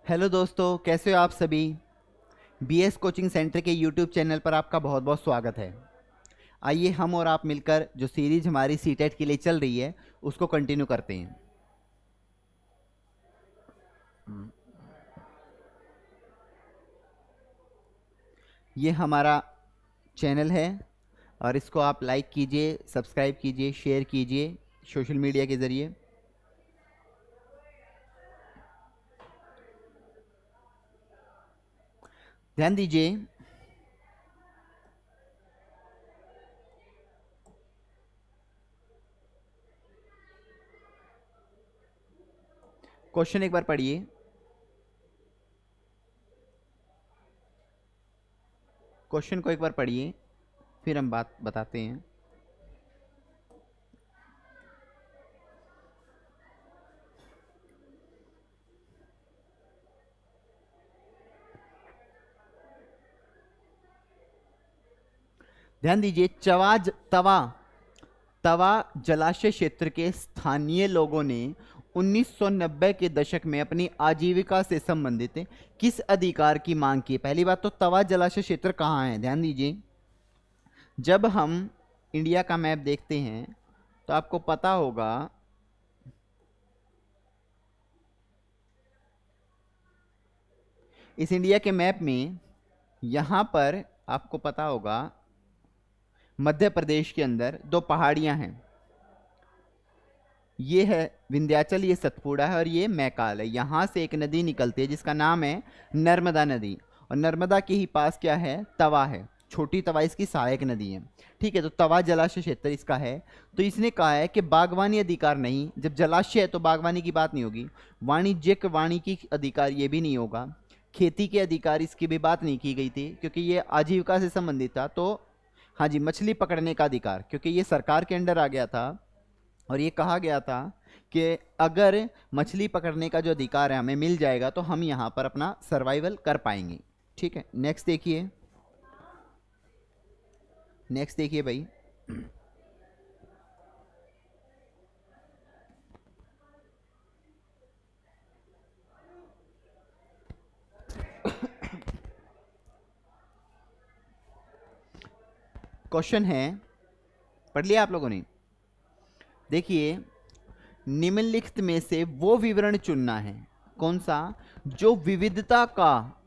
Hello दोस्तों, कैसे हो आप सभी। बीएस कोचिंग सेंटर के यूट्यूब चैनल पर आपका बहुत बहुत स्वागत है। आइए हम और आप मिलकर जो सीरीज हमारी सीटेट के लिए चल रही है उसको कंटिन्यू करते हैं। ये हमारा चैनल है और इसको आप लाइक कीजिए, सब्सक्राइब कीजिए, शेयर कीजिए सोशल मीडिया के ज़रिए। ध्यान दीजिए, क्वेश्चन एक बार पढ़िए। क्वेश्चन को एक बार पढ़िए, फिर हम बात बताते हैं। ध्यान दीजिए, तवा तवा जलाशय क्षेत्र के स्थानीय लोगों ने 1990 के दशक में अपनी आजीविका से संबंधित किस अधिकार की मांग की। पहली बात तो तवा जलाशय क्षेत्र कहाँ है, ध्यान दीजिए। जब हम इंडिया का मैप देखते हैं तो आपको पता होगा इस इंडिया के मैप में यहां पर आपको पता होगा मध्य प्रदेश के अंदर दो पहाड़ियां हैं। ये है विंध्याचल, ये सतपुड़ा है और ये मैकाल है। यहाँ से एक नदी निकलती है जिसका नाम है नर्मदा नदी, और नर्मदा के ही पास क्या है, तवा है। छोटी तवा इसकी सहायक नदी है। ठीक है, तो तवा जलाशय क्षेत्र इसका है। तो इसने कहा है कि बागवानी अधिकार नहीं, जब जलाशय है तो बागवानी की बात नहीं होगी। वाणिज्यिक वानिकी अधिकार ये भी नहीं होगा। खेती के अधिकार इसकी भी बात नहीं की गई थी क्योंकि ये आजीविका से संबंधित था। तो हाँ जी, मछली पकड़ने का अधिकार, क्योंकि ये सरकार के अंडर आ गया था और ये कहा गया था कि अगर मछली पकड़ने का जो अधिकार है हमें मिल जाएगा तो हम यहाँ पर अपना सर्वाइवल कर पाएंगे। ठीक है, नेक्स्ट देखिए। नेक्स्ट देखिए भाई। क्वेश्चन है, पढ़ लिया आप लोगों ने। देखिए, निम्नलिखित में से वो विवरण चुनना है, कौन सा, जो विविधता का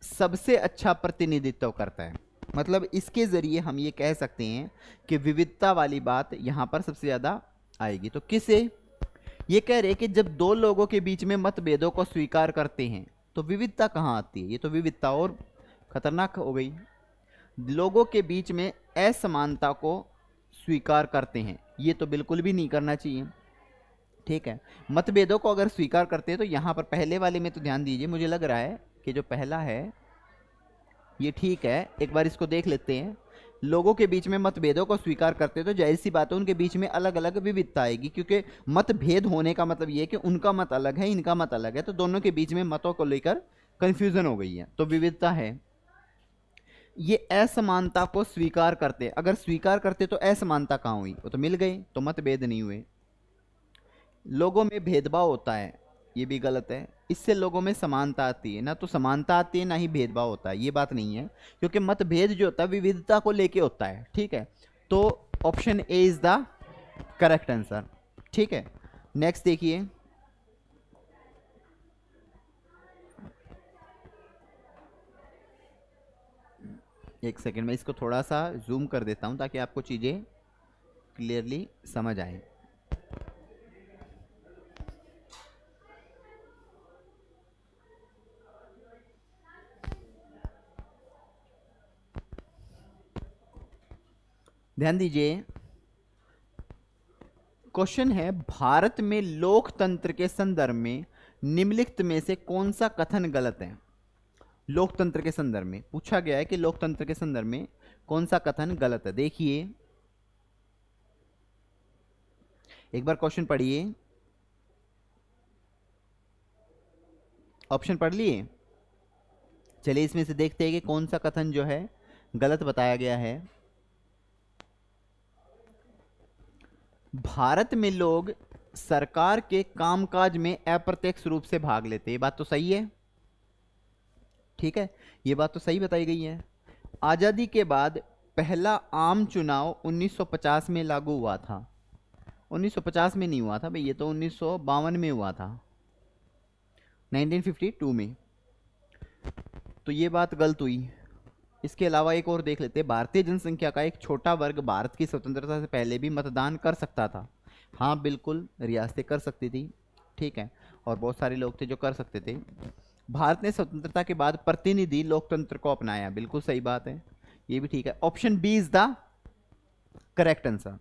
सबसे अच्छा प्रतिनिधित्व करता है। मतलब इसके जरिए हम ये कह सकते हैं कि विविधता वाली बात यहां पर सबसे ज्यादा आएगी। तो किसे ये कह रहे हैं कि जब दो लोगों के बीच में मतभेदों को स्वीकार करते हैं तो विविधता कहाँ आती है। ये तो विविधता और खतरनाक हो गई। लोगों के बीच में असमानता को स्वीकार करते हैं, ये तो बिल्कुल भी नहीं करना चाहिए। ठीक है, मतभेदों को अगर स्वीकार करते हैं तो यहां पर पहले वाले में तो ध्यान दीजिए, मुझे लग रहा है कि जो पहला है ये ठीक है। एक बार इसको देख लेते हैं। लोगों के बीच में मतभेदों को स्वीकार करते हैं तो जाहिर सी बात है उनके बीच में अलग अलग विविधता आएगी, क्योंकि मतभेद होने का मतलब ये है कि उनका मत अलग है, इनका मत अलग है, तो दोनों के बीच में मतों को लेकर कंफ्यूजन हो गई है, तो विविधता है। ये असमानता को स्वीकार करते, अगर स्वीकार करते तो असमानता कहाँ हुई, वो तो मिल गए, तो मतभेद नहीं हुए। लोगों में भेदभाव होता है, ये भी गलत है। इससे लोगों में समानता आती है, ना तो समानता आती है ना ही भेदभाव होता है, ये बात नहीं है। क्योंकि मतभेद जो होता है विविधता को लेके होता है। ठीक है, तो option A is the correct answer. ठीक है, नेक्स्ट देखिए। एक सेकंड में इसको थोड़ा सा जूम कर देता हूं ताकि आपको चीजें क्लियरली समझ आए। ध्यान दीजिए, क्वेश्चन है, भारत में लोकतंत्र के संदर्भ में निम्नलिखित में से कौन सा कथन गलत है। लोकतंत्र के संदर्भ में पूछा गया है कि लोकतंत्र के संदर्भ में कौन सा कथन गलत है। देखिए, एक बार क्वेश्चन पढ़िए। ऑप्शन पढ़ लिए, चलिए इसमें से देखते हैं कि कौन सा कथन जो है गलत बताया गया है। भारत में लोग सरकार के कामकाज में अप्रत्यक्ष रूप से भाग लेते हैं, ये बात तो सही है। ठीक है, ये बात तो सही बताई गई है। आज़ादी के बाद पहला आम चुनाव 1950 में लागू हुआ था। 1950 में नहीं हुआ था भाई, ये तो 1952 में हुआ था, 1952 में। तो ये बात गलत हुई। इसके अलावा एक और देख लेते हैं, भारतीय जनसंख्या का एक छोटा वर्ग भारत की स्वतंत्रता से पहले भी मतदान कर सकता था। हाँ बिल्कुल, रियासतें कर सकती थी, ठीक है, और बहुत सारे लोग थे जो कर सकते थे। भारत ने स्वतंत्रता के बाद प्रतिनिधि लोकतंत्र को अपनाया, बिल्कुल सही बात है, ये भी ठीक है। Option B is the correct answer,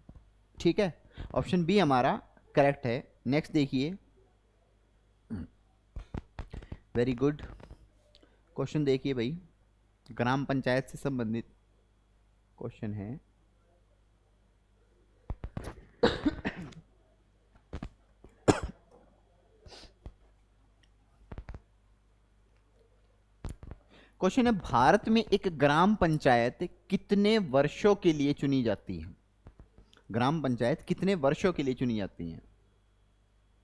ठीक है, ऑप्शन बी हमारा करेक्ट है। नेक्स्ट देखिए, वेरी गुड। क्वेश्चन देखिए भाई, ग्राम पंचायत से संबंधित क्वेश्चन है। क्वेश्चन है, भारत में एक ग्राम पंचायत कितने वर्षों के लिए चुनी जाती है? ग्राम पंचायत कितने वर्षों के लिए चुनी जाती है?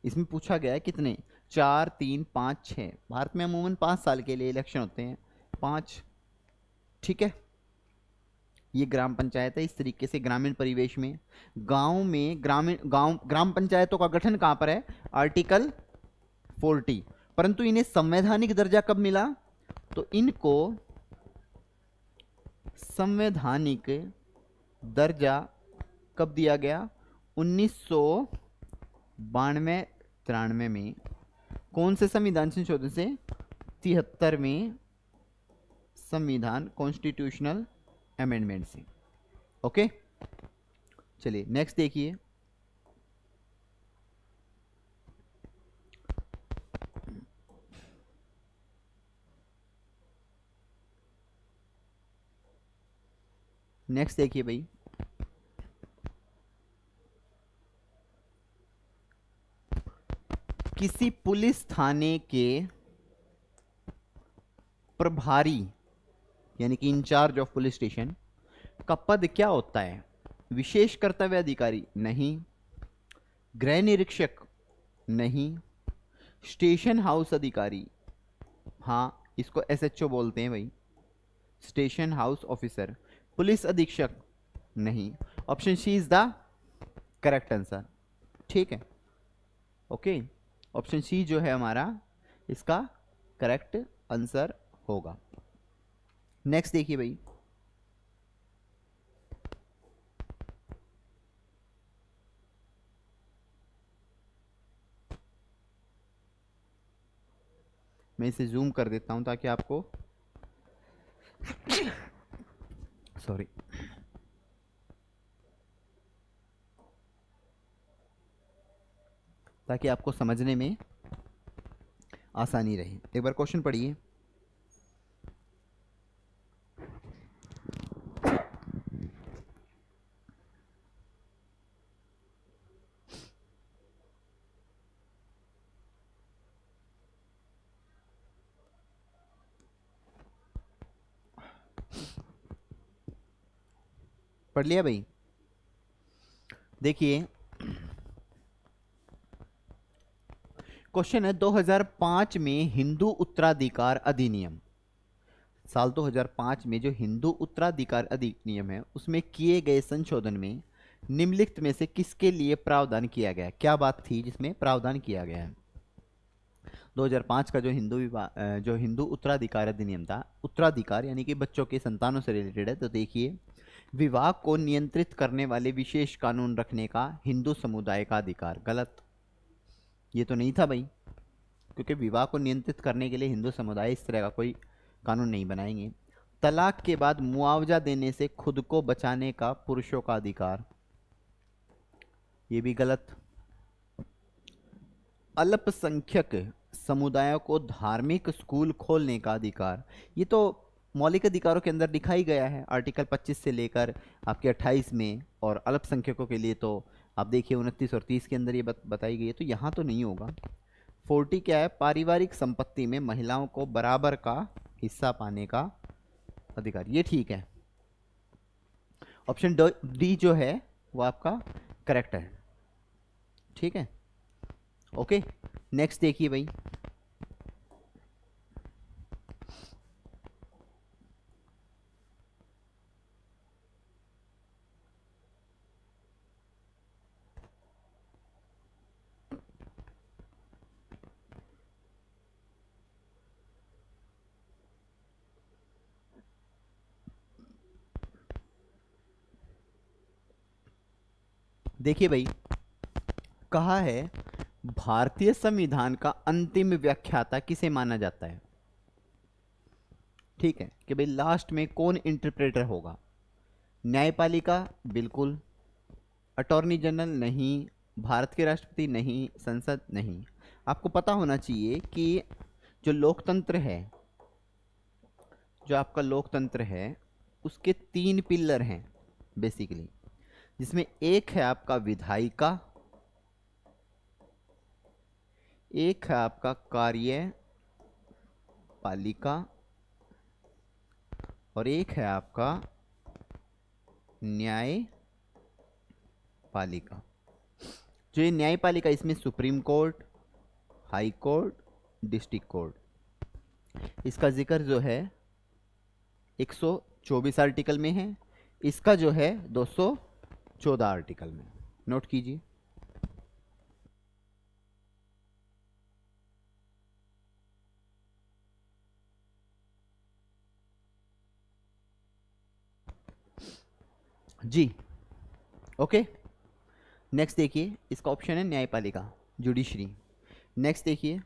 इसमें पूछा गया है कितने, 4, 3, 5, 6। भारत में अमूमन 5 साल के लिए इलेक्शन होते हैं, 5, ठीक है। ये ग्राम पंचायत है। इस तरीके से ग्रामीण परिवेश में, गांव में, ग्राम पंचायतों का गठन कहां पर है? आर्टिकल 40। परंतु इन्हें संवैधानिक दर्जा कब मिला? तो इनको संवैधानिक दर्जा कब दिया गया? 1992-93 में। कौन से संविधान संशोधन से? 73वें संविधान कॉन्स्टिट्यूशनल अमेंडमेंट से। ओके, चलिए नेक्स्ट देखिए। नेक्स्ट देखिए भाई, किसी पुलिस थाने के प्रभारी यानी कि इंचार्ज ऑफ पुलिस स्टेशन का पद क्या होता है? विशेष कर्तव्य अधिकारी? नहीं। गृह निरीक्षक? नहीं। स्टेशन हाउस अधिकारी? हाँ, इसको एसएचओ बोलते हैं भाई, स्टेशन हाउस ऑफिसर। पुलिस अधीक्षक? नहीं। Option C is the correct answer, ठीक है, ओके। ऑप्शन सी जो है हमारा इसका करेक्ट आंसर होगा। नेक्स्ट देखिए भाई, मैं इसे जूम कर देता हूं ताकि आपको सॉरी, ताकि आपको समझने में आसानी रहे। एक बार क्वेश्चन पढ़िए। पढ़ लिया भाई? देखिए क्वेश्चन है, 2005 में हिंदू उत्तराधिकार अधिनियम, साल 2005 में जो हिंदू उत्तराधिकार अधिनियम है उसमें किए गए संशोधन में निम्नलिखित में से किसके लिए प्रावधान किया गया? क्या बात थी जिसमें प्रावधान किया गया है? 2005 का जो हिंदू उत्तराधिकार अधिनियम था, उत्तराधिकार यानी कि बच्चों के संतानों से रिलेटेड है। तो देखिए, विवाह को नियंत्रित करने वाले विशेष कानून रखने का हिंदू समुदाय का अधिकार। गलत, ये तो नहीं था भाई, क्योंकि विवाह को नियंत्रित करने के लिए हिंदू समुदाय इस तरह का कोई कानून नहीं बनाएंगे। तलाक के बाद मुआवजा देने से खुद को बचाने का पुरुषों का अधिकार, ये भी गलत। अल्पसंख्यक समुदायों को धार्मिक स्कूल खोलने का अधिकार, ये तो मौलिक अधिकारों के अंदर दिखाई गया है, आर्टिकल 25 से लेकर आपके 28 में। और अल्पसंख्यकों के लिए तो आप देखिए 29 और 30 के अंदर ये बताई गई है, तो यहाँ तो नहीं होगा। 40 क्या है? पारिवारिक संपत्ति में महिलाओं को बराबर का हिस्सा पाने का अधिकार, ये ठीक है। ऑप्शन डी जो है वो आपका करेक्ट है, ठीक है, ओके। नेक्स्ट देखिए भाई, देखिए भाई, कहा है भारतीय संविधान का अंतिम व्याख्याता किसे माना जाता है। ठीक है, कि भाई लास्ट में कौन इंटरप्रेटर होगा। न्यायपालिका बिल्कुल, अटॉर्नी जनरल नहीं, भारत के राष्ट्रपति नहीं, संसद नहीं। आपको पता होना चाहिए कि जो लोकतंत्र है, जो आपका लोकतंत्र है, उसके 3 पिलर हैं बेसिकली, जिसमें एक है आपका विधायिका, एक है आपका कार्यपालिका, और एक है आपका न्यायपालिका। जो ये न्यायपालिका, इसमें supreme court, high court, district court, इसका जिक्र जो है 124 आर्टिकल में है, इसका जो है 214 आर्टिकल में। नोट कीजिए। जी ओके। नेक्स्ट देखिए, इसका ऑप्शन है न्यायपालिका, जुडिशरी। नेक्स्ट देखिए,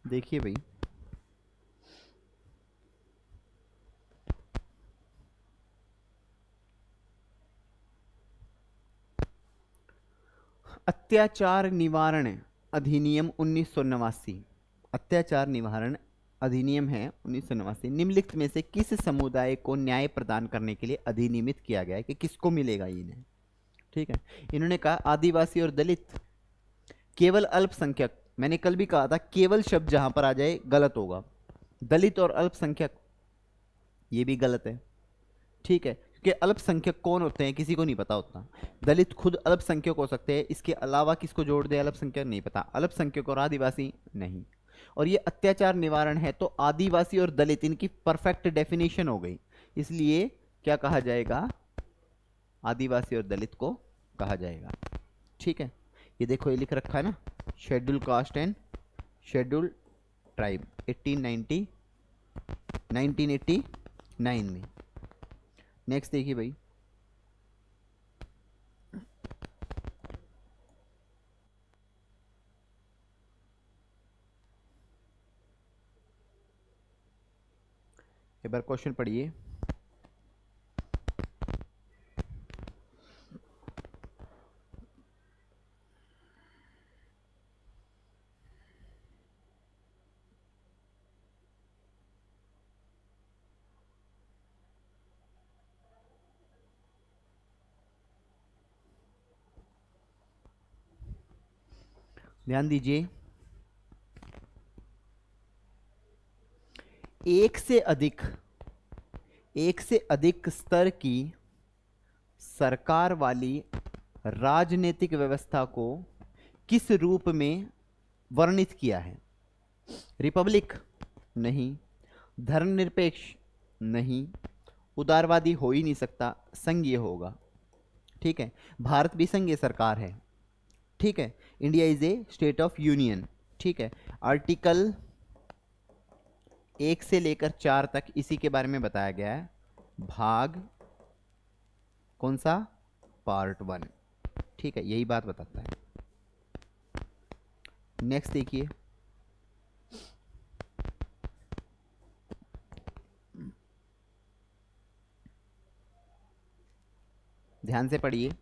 देखिए भाई, अत्याचार निवारण अधिनियम 1989, अत्याचार निवारण अधिनियम है 1989, निम्नलिखित में से किस समुदाय को न्याय प्रदान करने के लिए अधिनियमित किया गया है, कि किसको मिलेगा ये इन्हें। ठीक है, इन्होंने कहा आदिवासी और दलित, केवल अल्पसंख्यक। मैंने कल भी कहा था केवल शब्द जहां पर आ जाए गलत होगा। दलित और अल्पसंख्यक ये भी गलत है। ठीक है, क्योंकि अल्पसंख्यक कौन होते हैं किसी को नहीं पता होता। दलित खुद अल्पसंख्यक हो सकते हैं, इसके अलावा किसको जोड़ दे अल्पसंख्यक नहीं पता। अल्पसंख्यक और आदिवासी नहीं। और ये अत्याचार निवारण है, तो आदिवासी और दलित इनकी परफेक्ट डेफिनेशन हो गई, इसलिए क्या कहा जाएगा, आदिवासी और दलित को कहा जाएगा। ठीक है, ये देखो ये लिख रखा है ना, schedule caste and schedule tribe 1989 में। नेक्स्ट देखिए भाई, एक बार क्वेश्चन पढ़िए। ध्यान दीजिए, एक से अधिक स्तर की सरकार वाली राजनीतिक व्यवस्था को किस रूप में वर्णित किया है। रिपब्लिक नहीं, धर्मनिरपेक्ष नहीं, उदारवादी हो ही नहीं सकता, संघीय होगा। ठीक है, भारत भी संघीय सरकार है। ठीक है, India is a state of union. ठीक है, आर्टिकल 1 से लेकर 4 तक इसी के बारे में बताया गया है। भाग कौन सा, पार्ट 1। ठीक है, यही बात बताता है। नेक्स्ट देखिए, ध्यान से पढ़िए।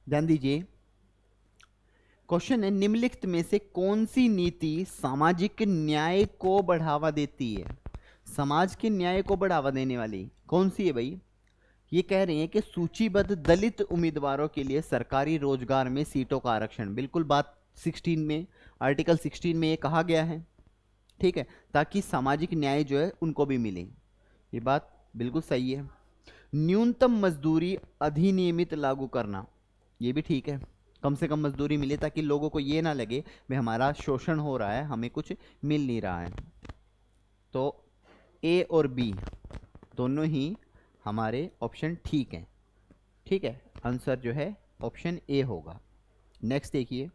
ध्यान दीजिए, क्वेश्चन है निम्नलिखित में से कौन सी नीति सामाजिक न्याय को बढ़ावा देती है। समाज के न्याय को बढ़ावा देने वाली कौन सी है भाई। ये कह रहे हैं कि सूचीबद्ध दलित उम्मीदवारों के लिए सरकारी रोजगार में सीटों का आरक्षण। बिल्कुल बात 16 में, आर्टिकल 16 में ये कहा गया है, ठीक है, ताकि सामाजिक न्याय जो है उनको भी मिले। ये बात बिल्कुल सही है। न्यूनतम मजदूरी अधिनियमित लागू करना, ये भी ठीक है, कम से कम मजदूरी मिले ताकि लोगों को ये ना लगे भाई हमारा शोषण हो रहा है, हमें कुछ मिल नहीं रहा है। तो ए और बी दोनों ही हमारे ऑप्शन ठीक हैं, ठीक है, आंसर जो है ऑप्शन ए होगा। नेक्स्ट देखिए,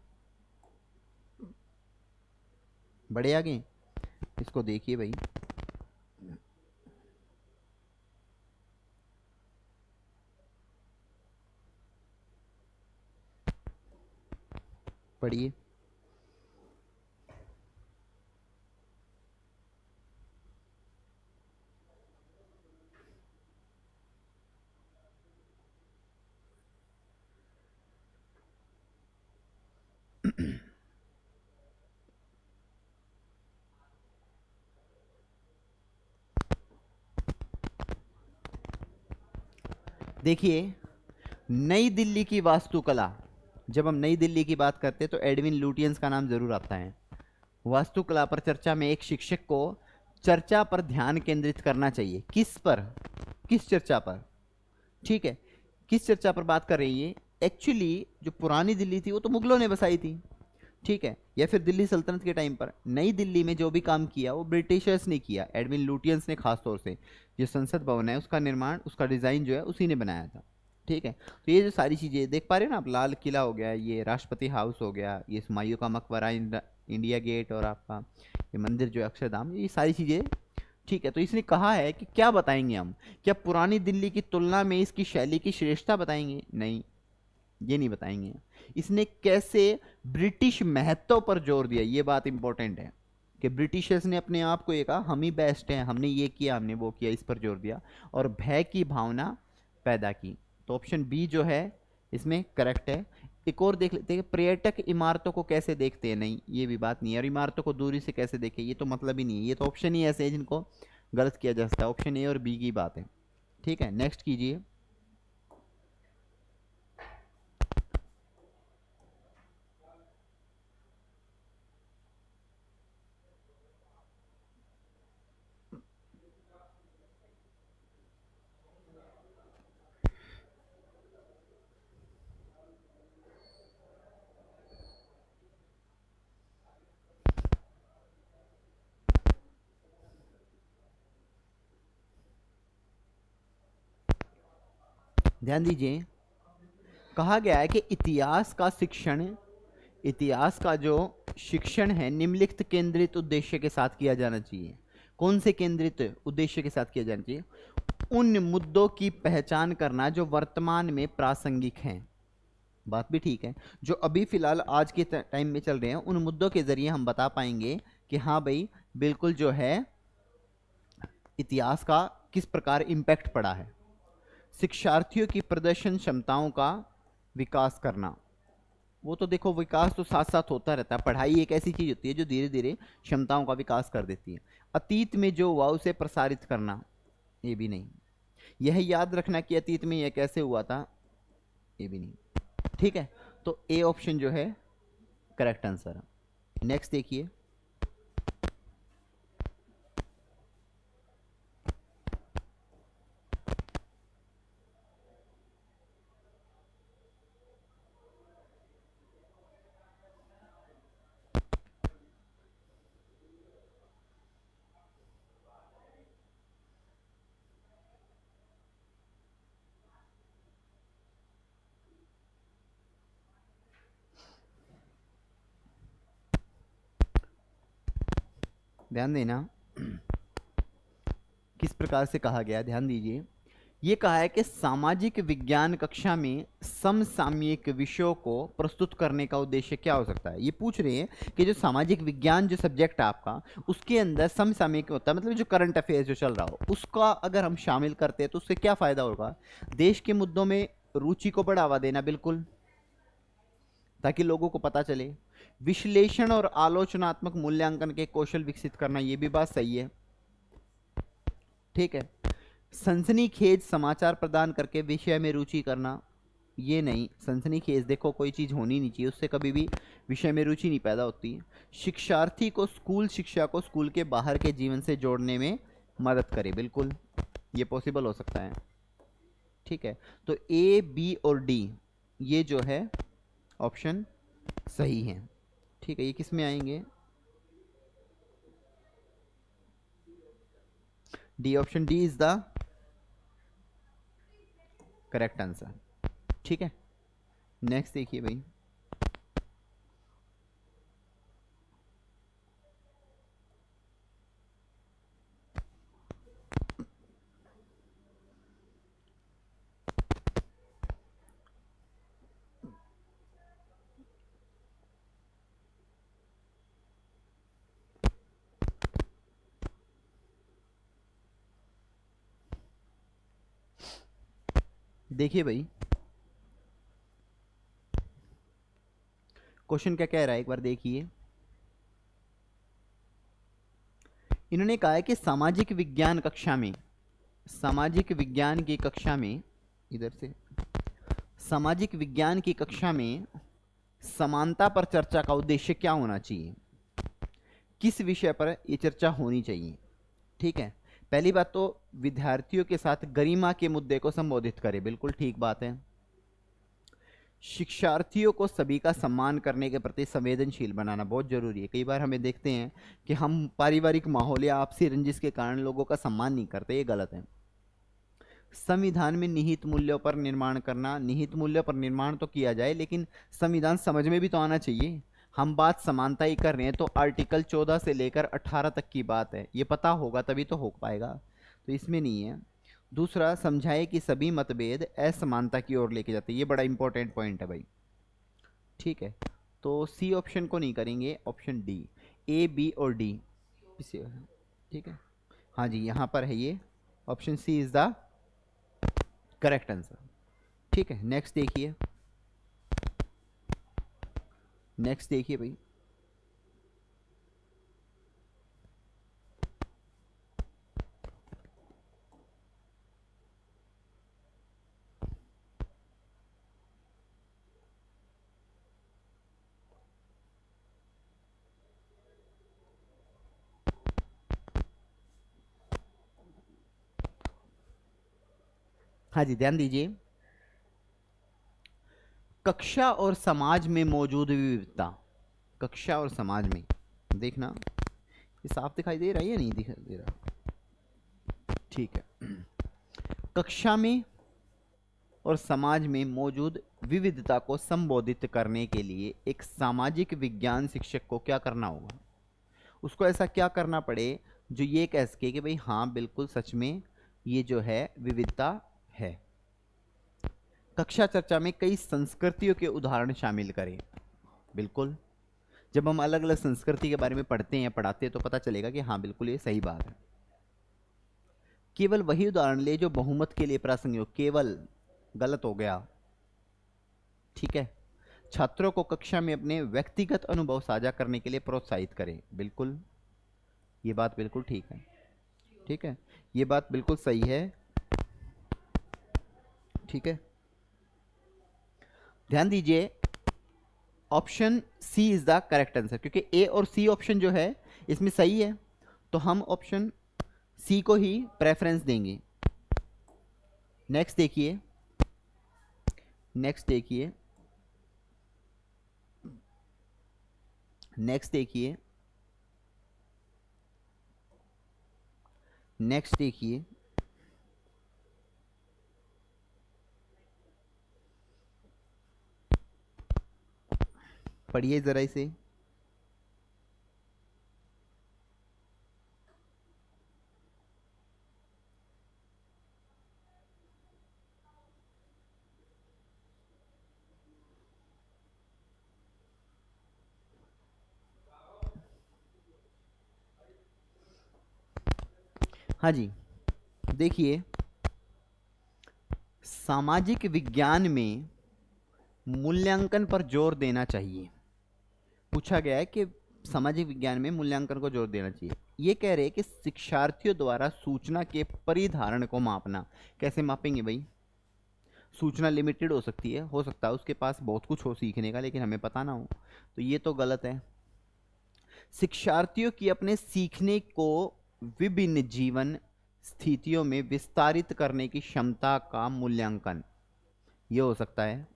बढ़े आगे, इसको देखिए भाई, पढ़िए। देखिए, नई दिल्ली की वास्तुकला, जब हम नई दिल्ली की बात करते हैं तो एडविन लुटियंस का नाम जरूर आता है। वास्तुकला पर चर्चा में एक शिक्षक को चर्चा पर ध्यान केंद्रित करना चाहिए। किस पर, किस चर्चा पर, ठीक है, किस चर्चा पर बात कर रही है? एक्चुअली जो पुरानी दिल्ली थी वो तो मुगलों ने बसाई थी, ठीक है, या फिर दिल्ली सल्तनत के टाइम पर। नई दिल्ली में जो भी काम किया वो ब्रिटिशर्स ने किया, एडविन लुटियंस ने खास तौर से। जो संसद भवन है उसका निर्माण, उसका डिज़ाइन जो है उसी ने बनाया था, ठीक है। तो ये जो सारी चीज़ें देख पा रहे हैं ना आप, लाल किला हो गया, ये राष्ट्रपति हाउस हो गया, ये हुमायूं का मकबरा, इंडिया गेट, और आपका ये मंदिर जो है अक्षरधाम, ये सारी चीज़ें, ठीक है। तो इसने कहा है कि क्या बताएंगे हम, क्या पुरानी दिल्ली की तुलना में इसकी शैली की श्रेष्ठता बताएंगे? नहीं, ये नहीं बताएंगे। इसने कैसे ब्रिटिश महत्व पर जोर दिया, ये बात इंपॉर्टेंट है कि ब्रिटिशर्स ने अपने आप को ये कहा हम ही बेस्ट हैं, हमने ये किया, हमने वो किया, इस पर जोर दिया और भय की भावना पैदा की। तो ऑप्शन बी जो है इसमें करेक्ट है। एक और देख लेते हैं, पर्यटक इमारतों को कैसे देखते हैं? नहीं, ये भी बात नहीं है। और इमारतों को दूरी से कैसे देखें, ये तो मतलब ही नहीं है। ये तो ऑप्शन ही ऐसे है जिनको गलत किया जा सकता है। ऑप्शन ए और बी की बात है, ठीक है। नेक्स्ट कीजिए। ध्यान दीजिए, कहा गया है कि इतिहास का शिक्षण, इतिहास का जो शिक्षण है निम्नलिखित केंद्रित उद्देश्य के साथ किया जाना चाहिए। कौन से केंद्रित उद्देश्य के साथ किया जाना चाहिए? उन मुद्दों की पहचान करना जो वर्तमान में प्रासंगिक हैं। बात भी ठीक है, जो अभी फिलहाल आज के टाइम में चल रहे हैं, उन मुद्दों के जरिए हम बता पाएंगे कि हाँ भाई बिल्कुल जो है इतिहास का किस प्रकार इम्पैक्ट पड़ा है। शिक्षार्थियों की प्रदर्शन क्षमताओं का विकास करना, वो तो देखो विकास तो साथ साथ होता रहता है। पढ़ाई एक ऐसी चीज होती है जो धीरे धीरे क्षमताओं का विकास कर देती है। अतीत में जो हुआ उसे प्रसारित करना, ये भी नहीं। यह याद रखना कि अतीत में यह कैसे हुआ था, ये भी नहीं, ठीक है। तो ए ऑप्शन जो है करेक्ट आंसर है। नेक्स्ट देखिए, ध्यान देना किस प्रकार से कहा गया, ध्यान दीजिए। ये कहा है कि सामाजिक विज्ञान कक्षा में समसामयिक विषयों को प्रस्तुत करने का उद्देश्य क्या हो सकता है। ये पूछ रहे हैं कि जो सामाजिक विज्ञान जो सब्जेक्ट है आपका, उसके अंदर समसामयिक होता है, मतलब जो करंट अफेयर्स जो चल रहा हो उसका अगर हम शामिल करते हैं तो उससे क्या फायदा होगा? देश के मुद्दों में रुचि को बढ़ावा देना, बिल्कुल, ताकि लोगों को पता चले। विश्लेषण और आलोचनात्मक मूल्यांकन के कौशल विकसित करना, ये भी बात सही है, ठीक है। सनसनीखेज समाचार प्रदान करके विषय में रुचि करना, ये नहीं, सनसनीखेज देखो कोई चीज़ होनी नहीं चाहिए, उससे कभी भी विषय में रुचि नहीं पैदा होती। शिक्षार्थी को स्कूल शिक्षा को स्कूल के बाहर के जीवन से जोड़ने में मदद करे, बिल्कुल ये पॉसिबल हो सकता है। ठीक है, तो ए बी और डी ये जो है ऑप्शन सही है। ठीक है, ये किस में आएंगे? D, option D is the correct answer. ठीक है, नेक्स्ट देखिए भाई। देखिए भाई, क्वेश्चन क्या कह रहा है एक बार देखिए। इन्होंने कहा है कि सामाजिक विज्ञान कक्षा में, सामाजिक विज्ञान की कक्षा में, इधर से, सामाजिक विज्ञान की कक्षा में समानता पर चर्चा का उद्देश्य क्या होना चाहिए? किस विषय पर यह चर्चा होनी चाहिए? ठीक है, पहली बात तो विद्यार्थियों के साथ गरिमा के मुद्दे को संबोधित करें, बिल्कुल ठीक बात है। शिक्षार्थियों को सभी का सम्मान करने के प्रति संवेदनशील बनाना बहुत जरूरी है। कई बार हमें देखते हैं कि हम पारिवारिक माहौल या आपसी रंजिश के कारण लोगों का सम्मान नहीं करते, ये गलत है। संविधान में निहित मूल्यों पर निर्माण करना, निहित मूल्यों पर निर्माण तो किया जाए लेकिन संविधान समझ में भी तो आना चाहिए। हम बात समानता ही कर रहे हैं तो आर्टिकल 14 से लेकर 18 तक की बात है, ये पता होगा तभी तो हो पाएगा, तो इसमें नहीं है। दूसरा, समझाए कि सभी मतभेद असमानता की ओर लेके जाते हैं, ये बड़ा इंपॉर्टेंट पॉइंट है भाई। ठीक है, तो सी ऑप्शन को नहीं करेंगे, ऑप्शन डी, ए बी और डी। ठीक है, हाँ जी यहाँ पर है ये, option C is the correct answer. ठीक है, नेक्स्ट देखिए, नेक्स्ट देखिए भाई। हाँ जी, ध्यान दीजिए, कक्षा और समाज में मौजूद विविधता, कक्षा और समाज में, देखना ये साफ दिखाई दे रहा है या नहीं दिखाई दे रहा? ठीक है, कक्षा में और समाज में मौजूद विविधता को संबोधित करने के लिए एक सामाजिक विज्ञान शिक्षक को क्या करना होगा? उसको ऐसा क्या करना पड़े जो ये कह सके कि भाई हाँ बिल्कुल सच में ये जो है विविधता है। कक्षा चर्चा में कई संस्कृतियों के उदाहरण शामिल करें, बिल्कुल जब हम अलग अलग संस्कृति के बारे में पढ़ते हैं पढ़ाते हैं तो पता चलेगा कि हाँ बिल्कुल ये सही बात है। केवल वही उदाहरण ले जो बहुमत के लिए प्रासंगिक हो, केवल गलत हो गया। ठीक है, छात्रों को कक्षा में अपने व्यक्तिगत अनुभव साझा करने के लिए प्रोत्साहित करें, बिल्कुल ये बात बिल्कुल ठीक है। ठीक है, ये बात बिल्कुल सही है। ठीक है, ध्यान दीजिए, option C is the correct answer, क्योंकि ए और सी ऑप्शन जो है इसमें सही है तो हम ऑप्शन सी को ही प्रेफरेंस देंगे। नेक्स्ट देखिए, नेक्स्ट देखिए, नेक्स्ट देखिए, नेक्स्ट देखिए, पढ़िए जरा इसे। हाँ जी, देखिए, सामाजिक विज्ञान में मूल्यांकन पर जोर देना चाहिए। पूछा गया है कि सामाजिक विज्ञान में मूल्यांकन को जोर देना चाहिए। ये कह रहे हैं कि शिक्षार्थियों द्वारा सूचना के परिधारण को मापना। कैसे मापेंगे भाई? सूचना लिमिटेड हो सकती है, हो सकता है उसके पास बहुत कुछ हो सीखने का लेकिन हमें पता ना हो, तो ये तो गलत है। शिक्षार्थियों की अपने सीखने को विभिन्न जीवन स्थितियों में विस्तारित करने की क्षमता का मूल्यांकन, ये हो सकता है,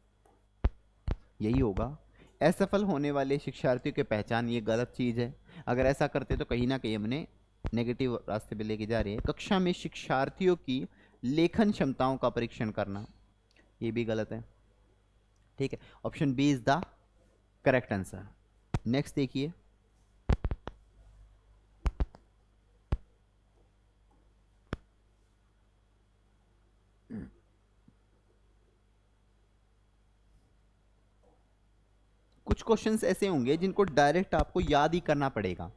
यही होगा। असफल होने वाले शिक्षार्थियों की पहचान, ये गलत चीज़ है, अगर ऐसा करते तो कहीं ना कहीं हमने नेगेटिव रास्ते पे लेके जा रही है। कक्षा में शिक्षार्थियों की लेखन क्षमताओं का परीक्षण करना, ये भी गलत है। ठीक है, option B is the correct answer. Next देखिए, कुछ क्वेश्चंस ऐसे होंगे जिनको डायरेक्ट आपको याद ही करना पड़ेगा,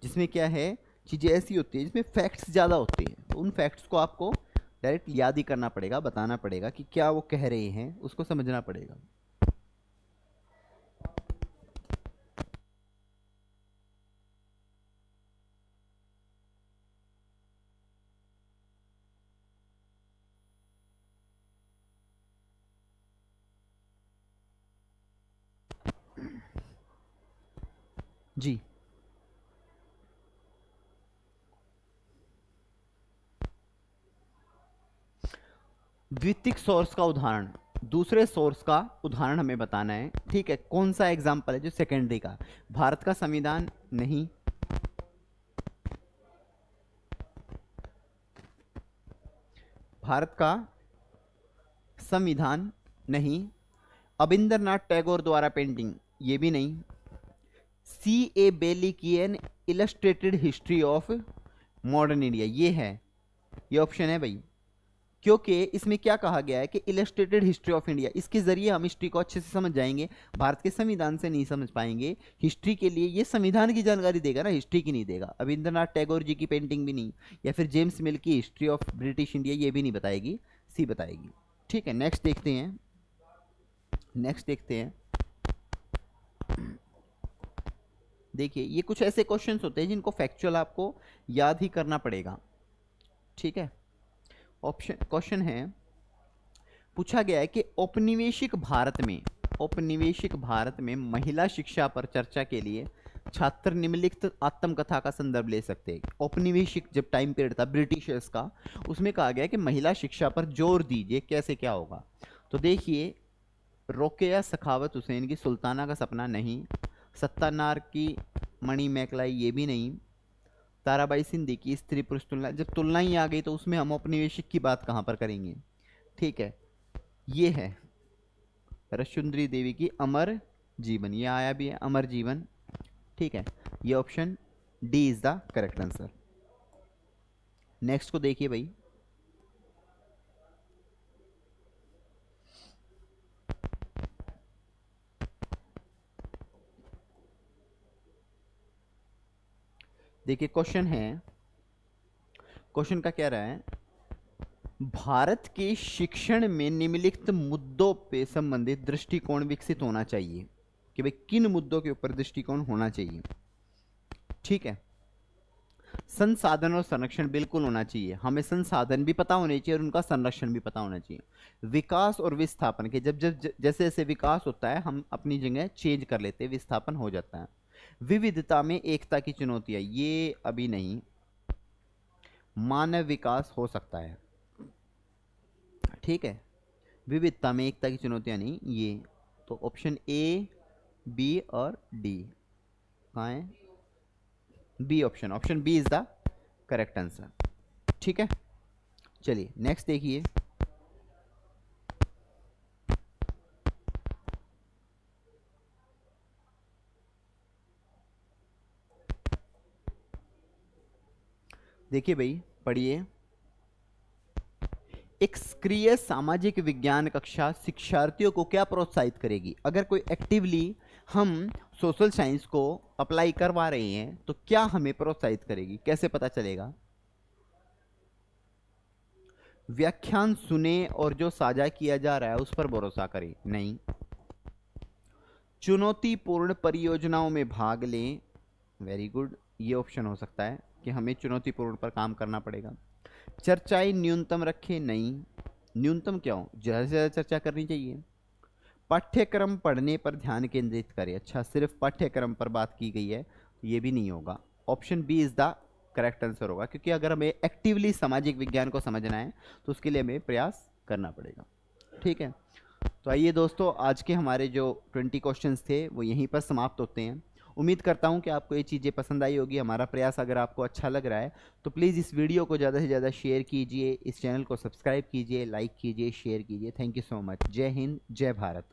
जिसमें क्या है, चीज़ें ऐसी होती है जिसमें फैक्ट्स ज़्यादा होते हैं, तो उन फैक्ट्स को आपको डायरेक्ट याद ही करना पड़ेगा, बताना पड़ेगा कि क्या वो कह रहे हैं, उसको समझना पड़ेगा। जी, द्वितीयक सोर्स का उदाहरण, दूसरे सोर्स का उदाहरण हमें बताना है। ठीक है, कौन सा एग्जाम्पल है जो सेकेंडरी का? भारत का संविधान नहीं, भारत का संविधान नहीं, अबिंदरनाथ टैगोर द्वारा पेंटिंग, ये भी नहीं, सी ए बेली की an illustrated history of modern India, ये है, ये ऑप्शन है भाई। क्योंकि इसमें क्या कहा गया है कि इलस्ट्रेटेड हिस्ट्री ऑफ इंडिया, इसके जरिए हम हिस्ट्री को अच्छे से समझ जाएंगे, भारत के संविधान से नहीं समझ पाएंगे। हिस्ट्री के लिए ये संविधान की जानकारी देगा ना, हिस्ट्री की नहीं देगा। अबिंद्रनाथ टैगोर जी की पेंटिंग भी नहीं, या फिर जेम्स मिल की हिस्ट्री ऑफ ब्रिटिश इंडिया, ये भी नहीं बताएगी, सी बताएगी। ठीक है, नेक्स्ट देखते हैं, नेक्स्ट देखते हैं। देखिए, ये कुछ ऐसे क्वेश्चंस होते हैं जिनको फैक्चुअल आपको याद ही करना पड़ेगा। ठीक है, ऑप्शन क्वेश्चन है, पूछा गया है कि औपनिवेशिक भारत में, औपनिवेशिक भारत में महिला शिक्षा पर चर्चा के लिए छात्र निम्नलिखित आत्मकथा का संदर्भ ले सकते हैं। औपनिवेशिक जब टाइम पीरियड था ब्रिटिशर्स का, उसमें कहा गया कि महिला शिक्षा पर जोर दीजिए, कैसे क्या होगा। तो देखिए, रोकेया सखावत हुसैन की सुल्ताना का सपना नहीं, सत्तानार की मणि मैकलाई, ये भी नहीं, ताराबाई सिंधी की स्त्री पुरुष तुलना, जब तुलना ही आ गई तो उसमें हम औपनिवेशिक की बात कहाँ पर करेंगे। ठीक है, ये है रशुंदरी देवी की अमर जीवन, ये आया भी है अमर जीवन। ठीक है, ये option D is the correct answer. Next को देखिए भाई, देखिए क्वेश्चन है, क्वेश्चन का क्या रहा है, भारत के शिक्षण में निम्नलिखित मुद्दों पे संबंधित दृष्टिकोण विकसित होना चाहिए, कि भाई किन मुद्दों के ऊपर दृष्टिकोण होना चाहिए। ठीक है, संसाधन और संरक्षण बिल्कुल होना चाहिए, हमें संसाधन भी पता होने चाहिए और उनका संरक्षण भी पता होना चाहिए। विकास और विस्थापन के, जब जब जैसे जैसे विकास होता है हम अपनी जगह चेंज कर लेते हैं, विस्थापन हो जाता है। विविधता में एकता की चुनौतियां, ये अभी नहीं, मानव विकास हो सकता है। ठीक है, विविधता में एकता की चुनौतियां नहीं, ये तो ऑप्शन ए, बी और डी कहाँ है, B option, option B is the correct answer. ठीक है, चलिए नेक्स्ट देखिए, देखिए भाई पढ़िए, एक सक्रिय सामाजिक विज्ञान कक्षा शिक्षार्थियों को क्या प्रोत्साहित करेगी? अगर कोई एक्टिवली हम सोशल साइंस को अप्लाई करवा रहे हैं तो क्या हमें प्रोत्साहित करेगी, कैसे पता चलेगा? व्याख्यान सुने और जो साझा किया जा रहा है उस पर भरोसा करें, नहीं। चुनौतीपूर्ण परियोजनाओं में भाग लें, वेरी गुड, ये ऑप्शन हो सकता है कि हमें चुनौतीपूर्ण पर काम करना पड़ेगा। चर्चाएं न्यूनतम रखें, नहीं। न्यूनतम क्यों, ज़्यादा से ज़्यादा चर्चा करनी चाहिए। पाठ्यक्रम पढ़ने पर ध्यान केंद्रित करें। अच्छा, सिर्फ पाठ्यक्रम पर बात की गई है तो ये भी नहीं होगा। Option B is the correct answer होगा, क्योंकि अगर हमें एक्टिवली सामाजिक विज्ञान को समझना है तो उसके लिए हमें प्रयास करना पड़ेगा। ठीक है, तो आइए दोस्तों, आज के हमारे जो 20 क्वेश्चंस थे वो यहीं पर समाप्त होते हैं। उम्मीद करता हूँ कि आपको ये चीज़ें पसंद आई होगी। हमारा प्रयास अगर आपको अच्छा लग रहा है तो प्लीज़ इस वीडियो को ज़्यादा से ज़्यादा शेयर कीजिए, इस चैनल को सब्सक्राइब कीजिए, लाइक कीजिए, शेयर कीजिए। Thank you so much. जय हिंद, जय भारत।